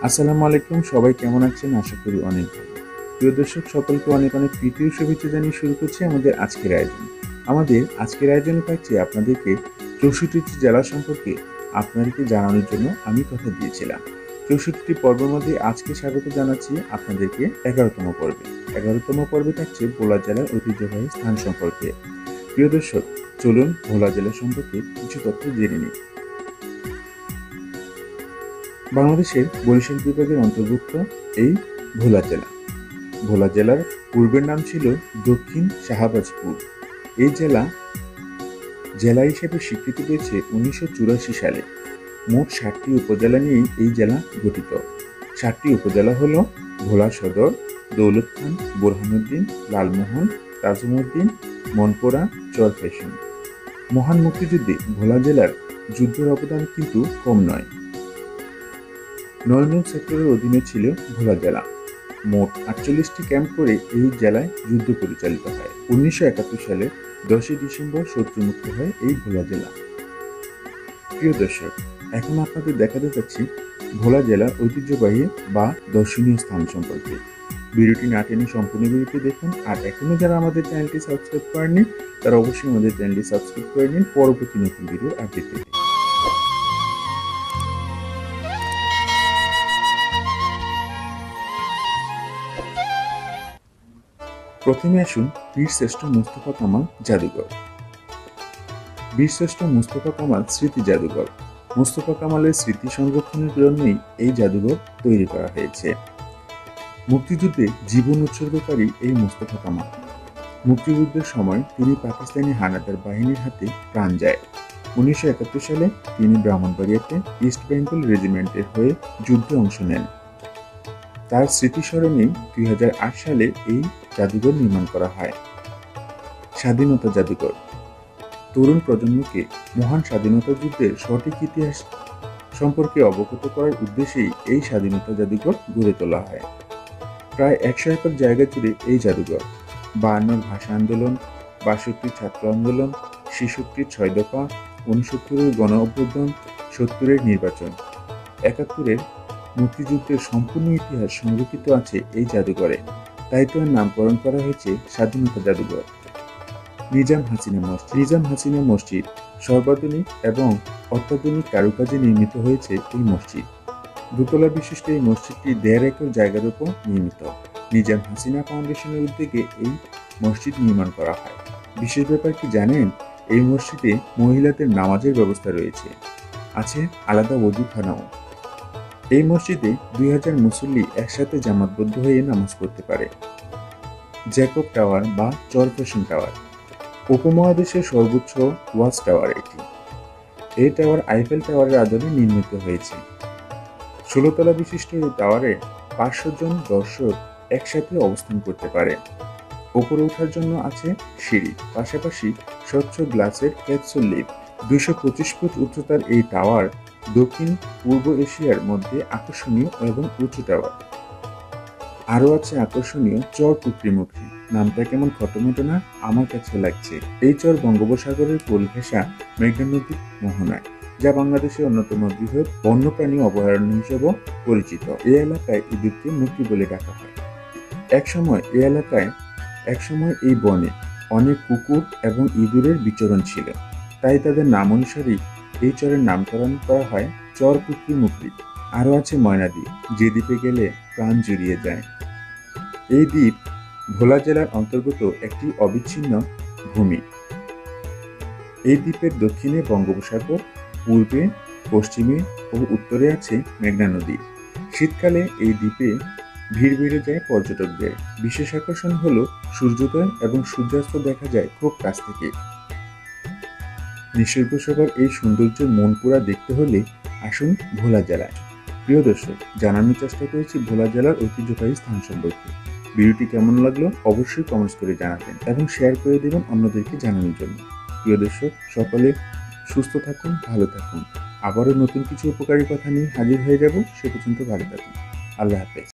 আসসালামু আলাইকুম, সবাই কেমন আছেন? আশা করি অনেক ভালো। প্রিয় দর্শক, সকলকে অনেক অনেক প্রীতি ও শুভেচ্ছা জানিয়ে শুরু করছি আমাদের আজকের আয়োজন। আমাদের আজকের আয়োজনে থাকছে আপনাদেরকে 64টি জেলা সম্পর্কে আপনাদেরকে জানানোর জন্য আমি কথা দিয়েছিলাম। 64টি পর্বের মধ্যে আজকে স্বাগত জানাচ্ছি আপনাদেরকে 11তম পর্বে। 11তম পর্বে থাকছে ভোলা জেলার ঐতিহ্যবাহী স্থান সম্পর্কে। প্রিয় দর্শক, চলুন ভোলা জেলা সম্পর্কে কিছু তথ্য জেনে নিই। বাংলাদেশের বরিশাল বিভাগের অন্তর্ভুক্ত এই ভোলা জেলা। ভোলা জেলার পূর্বের নাম ছিল দক্ষিণ শাহবাজপুর। এই জেলা হিসেবে স্বীকৃতি পেয়েছে 1984 সালে। মোট 7টি উপজেলা নিয়েই এই জেলা গঠিত। 7টি উপজেলা হল ভোলা সদর, দৌলতখান, বোরহানুদ্দিন, লালমোহন, তাজুমউদ্দিন, মনপুরা, চরফ্যাশন। মহান মুক্তিযুদ্ধে ভোলা জেলার যুদ্ধের অবদান কিন্তু কম নয়। 9 নং সেক্টরের অধীনে ছিল ভোলা জেলা। মোট 48টি ক্যাম্প করে এই জেলায় যুদ্ধ পরিচালিত হয়। 1971 সালে 10 ডিসেম্বর শত্রুমুক্ত হয় এই ভোলা জেলা। প্রিয় দর্শক, এখন আপনাদের দেখাতে যাচ্ছি ভোলা জেলার ঐতিহ্যবাহী বা দর্শনীয় স্থান সম্পর্কে। ভিডিওটি না টেনে সম্পূর্ণ ভিডিওটি দেখুন। আর এখনো যারা আমাদের চ্যানেলটি সাবস্ক্রাইব করেননি তারা অবশ্যই আমাদের চ্যানেলটি সাবস্ক্রাইব করে নিন পরবর্তী নতুন ভিডিও আপডেট পেতে। প্রথমে আসুন বীরশ্রেষ্ঠ মোস্তফা কামাল জাদুঘর। বীরশ্রেষ্ঠ মোস্তফা কামাল স্মৃতি জাদুঘর। মোস্তফা কামালের স্মৃতি সংরক্ষণের জন্যই এই জাদুঘর তৈরি করা হয়েছে। মুক্তিযুদ্ধে জীবন উৎসর্গকারী এই মোস্তফা কামাল। মুক্তিযুদ্ধের সময় তিনি পাকিস্তানি হানাদার বাহিনীর হাতে প্রাণ যায়। 1971 সালে তিনি ব্রাহ্মণবাড়িয়াতে ইস্ট বেঙ্গল রেজিমেন্টের হয়ে যুদ্ধে অংশ নেন। তার স্মৃতিস্মরণেই 2008 সালে এই জাদুঘর নির্মাণ করা হয়। স্বাধীনতা জাদুঘর। তরুণ প্রজন্মকে মহান স্বাধীনতা যুদ্ধের সঠিক ইতিহাস সম্পর্কে অবগত করার উদ্দেশ্যেই এই স্বাধীনতা জাদুঘর গড়ে তোলা হয়। প্রায় 100 একর জায়গা জুড়ে এই জাদুঘর। 52 ভাষা আন্দোলন, 62 ছাত্র আন্দোলন, 66 6 দফা, 69 গণ অভ্যুত্থান, 70 নির্বাচন, 71 মুক্তিযুদ্ধের সম্পূর্ণ ইতিহাস সংরক্ষিত আছে এই জাদুঘরে। তাই তো এর নামকরণ করা হয়েছে স্বাধীনতা জাদুঘর। নিজাম হাসিনা মসজিদ সর্বাধুনিক এবং অত্যাধুনিক কারুকাজে নির্মিত হয়েছে এই মসজিদ। দোতলা বিশিষ্ট এই মসজিদটি 1.5 একর জায়গার উপর নির্মিত। নিজাম হাসিনা ফাউন্ডেশনের উদ্যোগে এই মসজিদ নির্মাণ করা হয়। বিশেষ ব্যাপার কি জানেন? এই মসজিদে মহিলাদের নামাজের ব্যবস্থা রয়েছে। আছে আলাদা ওযুখানাও। এই মসজিদে 2000 মুসল্লি একসাথে জামাতবদ্ধ হয়ে নামাজ পড়তে পারে। জ্যাকব টাওয়ার বা চরফ্যাশন টাওয়ার উপমহাদেশের সর্বোচ্চ ওয়াচ টাওয়ার এটি। এই টাওয়ার আইফেল টাওয়ারের আদলে নির্মিত হয়েছে। 16 তলা বিশিষ্ট এই টাওয়ারে 500 জন দর্শক একসাথে অবস্থান করতে পারে। উপরে ওঠার জন্য আছে সিঁড়ি, পাশাপাশি স্বচ্ছ গ্লাসের ক্যাপসুল লিফট। 225 ফুট উচ্চতার এই টাওয়ার দক্ষিণ পূর্ব এশিয়ার মধ্যে আকর্ষণীয় এবং উঁচু টাওয়ার। আরও আছে আকর্ষণীয় চর পুত্রিমুখী। নামটা কেমন খটোমটো না? আমার কাছে লাগছে। এই চর বঙ্গোপসাগরের কোল ঘেঁষা মেঘনা নদীর মোহনায়, যা বাংলাদেশের অন্যতম বৃহৎ বন্যপ্রাণী অভয়ারণ্য হিসেবেও পরিচিত। এই এলাকায় ইঁদুরকে মুক্তি বলে ডাকা হয়। একসময় এই বনে অনেক কুকুর এবং ইঁদুরের বিচরণ ছিল। তাই তাদের নাম অনুসারেই এই চরের নামকরণ করা হয় চর পুত্রিমুখী। আরও আছে ময়না দ্বীপ, যে দ্বীপে গেলে প্রাণ জুড়িয়ে যায়। এই দ্বীপ ভোলা জেলার অন্তর্গত একটি অবিচ্ছিন্ন ভূমি। এই দ্বীপের দক্ষিণে বঙ্গোপসাগর, পূর্বে, পশ্চিমে ও উত্তরে আছে মেঘনা নদী। শীতকালে এই দ্বীপে ভিড় বেড়ে যায় পর্যটকদের। বিশেষ আকর্ষণ হলো সূর্যোদয় এবং সূর্যাস্ত দেখা যায় খুব কাছ থেকে। নিসর্গ সভার এই সৌন্দর্যের মন পুরা দেখতে হলে আসুন ভোলা জেলায়। প্রিয় দর্শক, জানানোর চেষ্টা করেছি ভোলা জেলার ঐতিহ্যবাহী স্থান সম্পর্কে। ভিডিওটি কেমন লাগলো অবশ্যই কমেন্টস করে জানাবেন এবং শেয়ার করে দেবেন অন্যদেরকে জানানোর জন্য। প্রিয় দর্শক, সকলে সুস্থ থাকুন, ভালো থাকুন। আবারও নতুন কিছু উপকারী কথা নিয়ে হাজির হয়ে যাব। সে পর্যন্ত ভালো থাকুন। আল্লাহ হাফেজ।